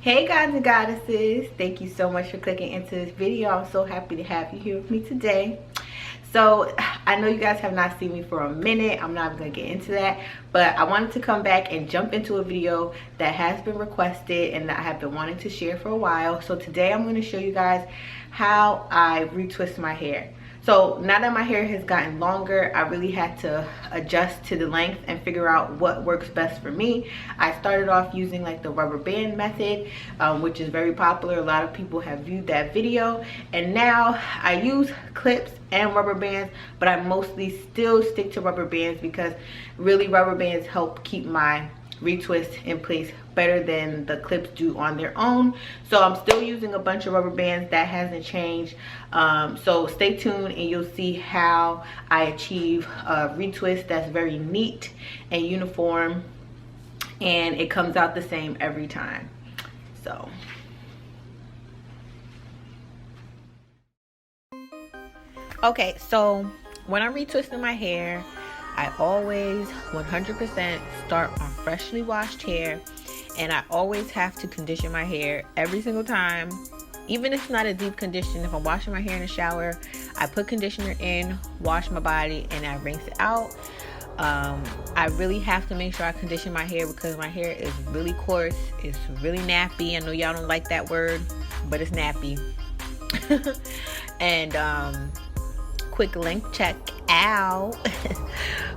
Hey guys and goddesses, thank you so much for clicking into this video. I'm so happy to have you here with me today. So I know you guys have not seen me for a minute. I'm not going to get into that, but I wanted to come back and jump into a video that has been requested and that I have been wanting to share for a while. So today I'm going to show you guys how I retwist my hair. So now that my hair has gotten longer, I really had to adjust to the length and figure out what works best for me. I started off using like the rubber band method, which is very popular. A lot of people have viewed that video. And now I use clips and rubber bands, but I mostly still stick to rubber bands because really rubber bands help keep my retwist in place better than the clips do on their own. So I'm still using a bunch of rubber bands. That hasn't changed. So stay tuned and you'll see how I achieve a retwist that's very neat and uniform, and it comes out the same every time. So okay, so when I'm retwisting my hair, I always 100% start on freshly washed hair, and I always have to condition my hair every single time. Even if it's not a deep condition, if I'm washing my hair in the shower, I put conditioner in, wash my body, and I rinse it out. I really have to make sure I condition my hair because my hair is really coarse. It's really nappy. I know y'all don't like that word, but it's nappy. And quick length check, ow.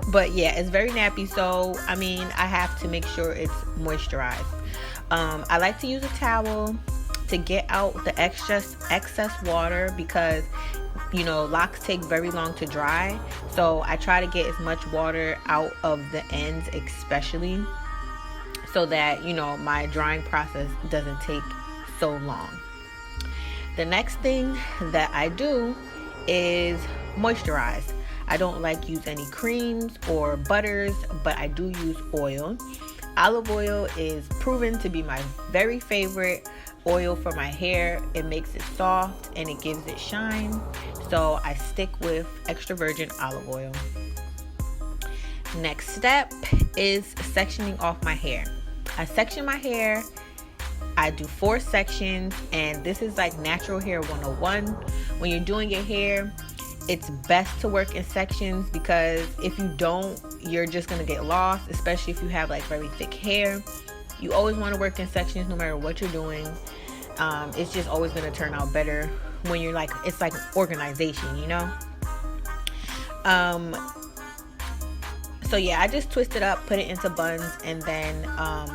But yeah, it's very nappy, so I mean I have to make sure it's moisturized. I like to use a towel to get out the excess water because, you know, locks take very long to dry, so I try to get as much water out of the ends, especially so that, you know, my drying process doesn't take so long. The next thing that I do is moisturize. I don't like use any creams or butters, but I do use oil. Olive oil is proven to be my very favorite oil for my hair. It makes it soft and it gives it shine, so I stick with extra virgin olive oil. Next step is sectioning off my hair. I section my hair. I do 4 sections, and this is like natural hair 101. When you're doing your hair, it's best to work in sections because if you don't, you're just gonna get lost, especially if you have like very thick hair. You always want to work in sections no matter what you're doing. It's just always gonna turn out better when you're like, it's like organization, you know. So yeah, I just twist it up, put it into buns, and then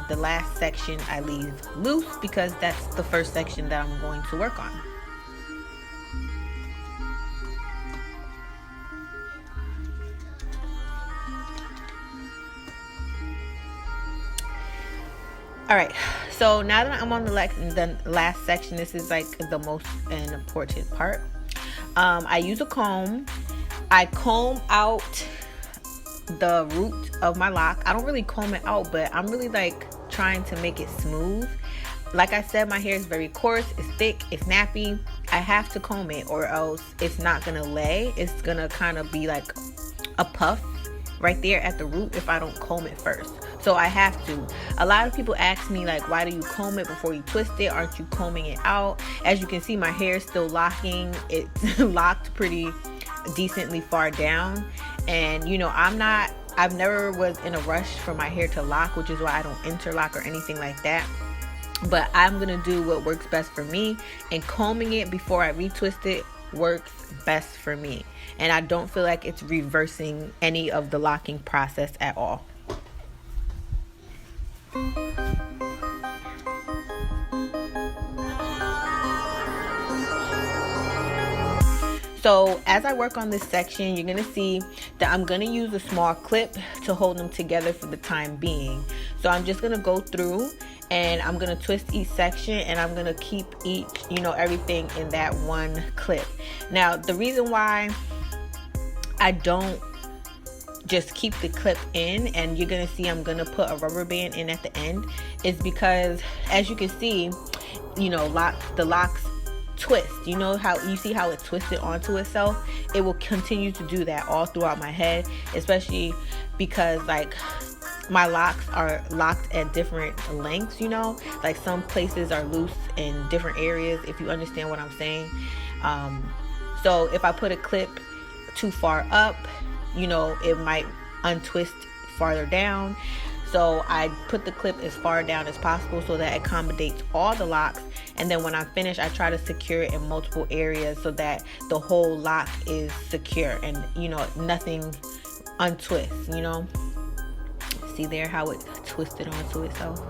the last section I leave loose because that's the first section that I'm going to work on. All right, so now that I'm on the last section, this is like the most important part. I use a comb. I comb out the root of my lock. I don't really comb it out, but I'm really like trying to make it smooth. Like I said, my hair is very coarse, it's thick, it's nappy. I have to comb it or else it's not gonna lay. It's gonna kind of be like a puff right there at the root if I don't comb it first. So I have to. A lot of people ask me like, why do you comb it before you twist it? Aren't you combing it out? As you can see, my hair is still locking. It's locked pretty decently far down, and you know, I've never was in a rush for my hair to lock, which is why I don't interlock or anything like that. But I'm gonna do what works best for me, and combing it before I retwist it works best for me, and I don't feel like it's reversing any of the locking process at all. So as I work on this section, you're gonna see that I'm gonna use a small clip to hold them together for the time being. So I'm just gonna go through and I'm gonna twist each section, and I'm gonna keep each, you know, everything in that one clip. Now, the reason why I don't just keep the clip in, and you're gonna see I'm gonna put a rubber band in at the end, is because as you can see, you know, the locks twist. You know how you see how it twisted onto itself? It will continue to do that all throughout my head, especially because like my locks are locked at different lengths, you know, like some places are loose in different areas, if you understand what I'm saying. So if I put a clip too far up, you know, it might untwist farther down. So I put the clip as far down as possible so that it accommodates all the locks. And then when I'm finished, I try to secure it in multiple areas so that the whole lock is secure and, you know, nothing untwists, you know. See there how it twisted onto itself?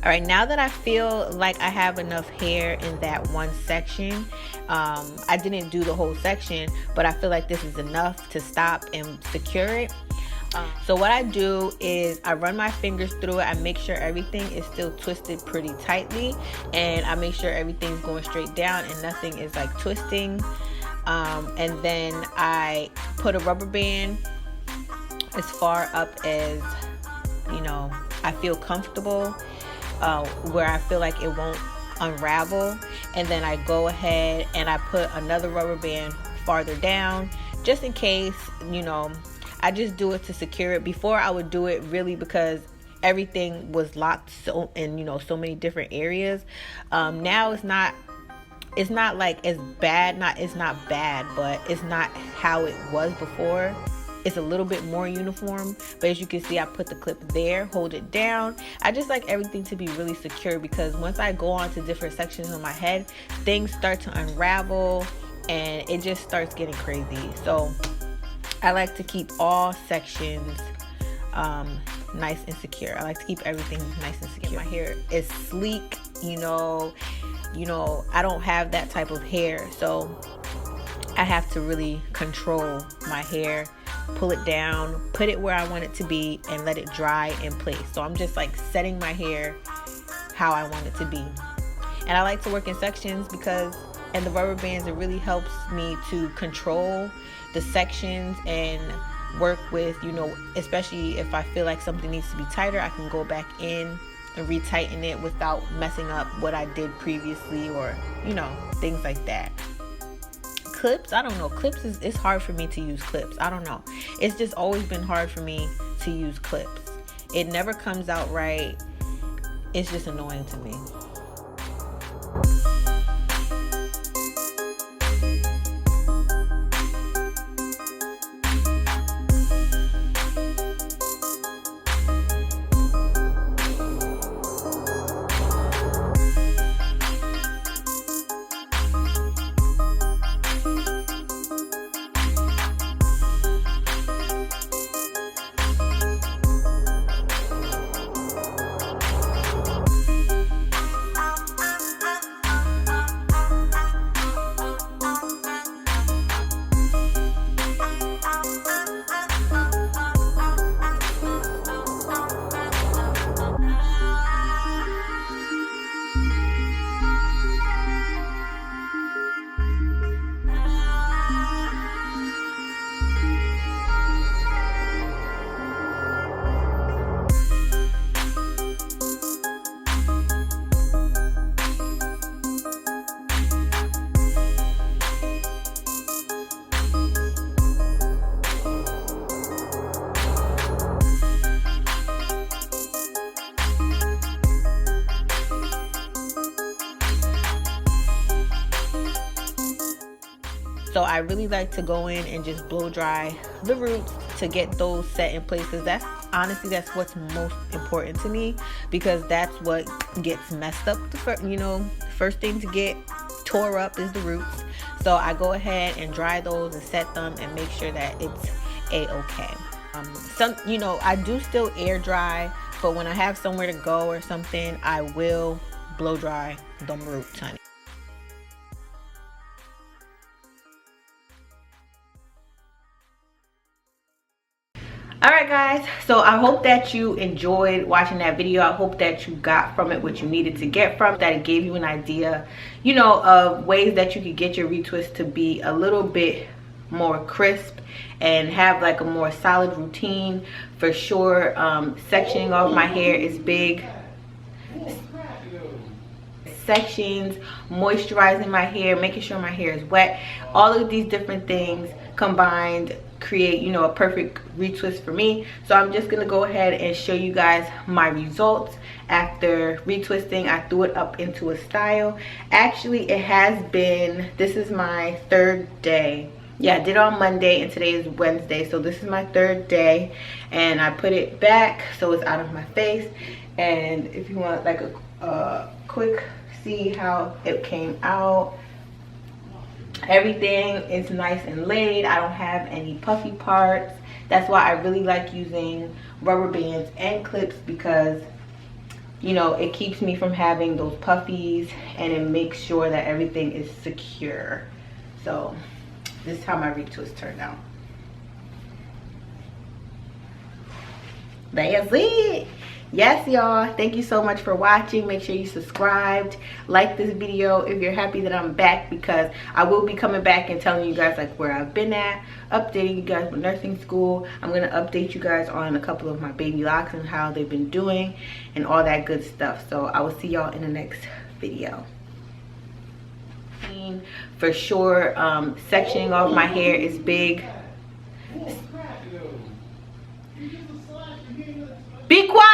All right, now that I feel like I have enough hair in that one section, I didn't do the whole section, but I feel like this is enough to stop and secure it. So what I do is I run my fingers through it. I make sure everything is still twisted pretty tightly, and I make sure everything's going straight down and nothing is like twisting. And then I put a rubber band as far up as, you know, I feel comfortable, where I feel like it won't unravel. And then I go ahead and I put another rubber band farther down just in case, you know. I just do it to secure it. Before I would do it really because everything was locked so in, you know, so many different areas. Now it's not like as bad. It's not bad, but it's not how it was before. It's a little bit more uniform, but as you can see, I put the clip there, hold it down. I just like everything to be really secure because once I go on to different sections of my head, things start to unravel and it just starts getting crazy. So I like to keep all sections nice and secure. I like to keep everything nice and secure. My hair is sleek, you know, I don't have that type of hair, so I have to really control my hair, pull it down, put it where I want it to be, and let it dry in place. So I'm just like setting my hair how I want it to be. And I like to work in sections because, and the rubber bands, it really helps me to control the sections and work with, you know, especially if I feel like something needs to be tighter, I can go back in and retighten it without messing up what I did previously, or, you know, things like that. Clips, I don't know, clips it's hard for me to use clips. I don't know, it's just always been hard for me to use clips. It never comes out right. It's just annoying to me. So I really like to go in and just blow dry the roots to get those set in place, because that's honestly, that's what's most important to me, because that's what gets messed up. First thing to get tore up is the roots. So I go ahead and dry those and set them and make sure that it's a-okay. I do still air dry, but when I have somewhere to go or something, I will blow dry them roots, honey. Alright guys, so I hope that you enjoyed watching that video. I hope that you got from it what you needed to get from it, that it gave you an idea, of ways that you could get your retwist to be a little bit more crisp and have like a more solid routine. For sure, sectioning off my hair is big. Sections, moisturizing my hair, making sure my hair is wet, all of these different things combined create a perfect retwist for me. So I'm just gonna go ahead and show you guys my results after retwisting. I threw it up into a style. Actually, this is my 3rd day. Yeah, I did it on Monday and today is Wednesday, so this is my 3rd day, and I put it back so it's out of my face. And if you want like a quick see how it came out, everything is nice and laid. I don't have any puffy parts. That's why I really like using rubber bands and clips, because it keeps me from having those puffies, and it makes sure that everything is secure. So this is how my retwist turned out. That's it. Yes, y'all, thank you so much for watching. Make sure you subscribed, like this video if you're happy that I'm back, because I will be coming back and telling you guys like where I've been at, updating you guys with nursing school. I'm going to update you guys on a couple of my baby locks and how they've been doing and all that good stuff. So I will see y'all in the next video. For sure, sectioning off my hair is big. Be quiet.